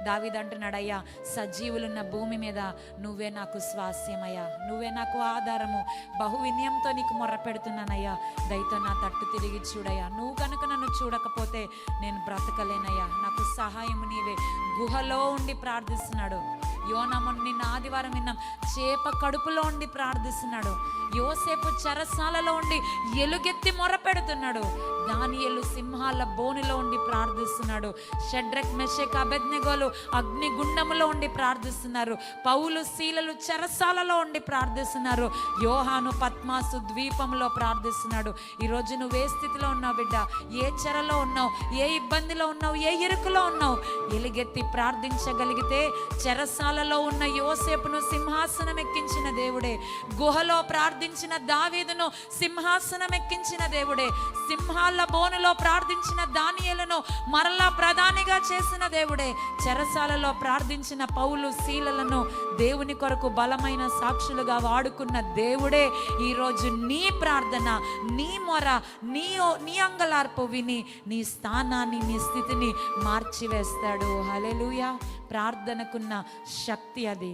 దావీదు అంటున్నాడు, అయ్యా సజీవులున్న భూమి మీద నువ్వే నాకు స్వాస్యమయ్యా, నువ్వే నాకు ఆధారము, బహు వినయంతో నీకు మొర్ర పెడుతున్నానయ్యా, దయతో నా తట్టు తిరిగి చూడయ్యా, నువ్వు కనుక నన్ను చూడకపోతే నేను బ్రతకలేనయ్యా, నాకు సహాయము నీవే. గుహలో ఉండి ప్రార్థిస్తున్నాడు యోనా. నిన్న ఆదివారం విన్నాం, చేప కడుపులో ఉండి ప్రార్థిస్తున్నాడు. యోసేపు చెరసాలలో ఉండి ఎలుగెత్తి మొర పెడుతున్నాడు. దానియేలు సింహాల బోనులో ఉండి ప్రార్థిస్తున్నాడు. షడ్రక్ మెషక్ అబేద్నెగోలు అగ్ని గుండములో ఉండి ప్రార్థిస్తున్నారు. పౌలు శీలలు చెరసాలలో ఉండి ప్రార్థిస్తున్నారు. యోహాను పద్మాసు ద్వీపంలో ప్రార్థిస్తున్నాడు. ఈరోజు నువ్వు ఏ స్థితిలో ఉన్నావు బిడ్డ, ఏ చెరలో ఉన్నావు, ఏ ఇబ్బందిలో ఉన్నావు, ఏ ఇరుకులో ఉన్నావు, ఎలుగెత్తి ప్రార్థించగలిగితే చెరసాలలో ఉన్న యోసేపును సింహాసనం ఎక్కించిన దేవుడే, గుహలో ప్రార్థించిన దావీదును సింహాసనం ఎక్కించిన దేవుడే, సింహాల బోనులో ప్రార్థించిన దానియేలును మరలా ప్రధానిగా చేసిన దేవుడే, చెరసాలలో ప్రార్థించిన పౌలు శీలలను దేవుని కొరకు బలమైన సాక్షులుగా వాడుకున్న దేవుడే ఈరోజు నీ ప్రార్థన, నీ మొర, నీ అంగలార్పు విని నీ స్థానాన్ని, నీ స్థితిని మార్చివేస్తాడు. హల్లెలూయా. ప్రార్థనకున్న శక్తి అది.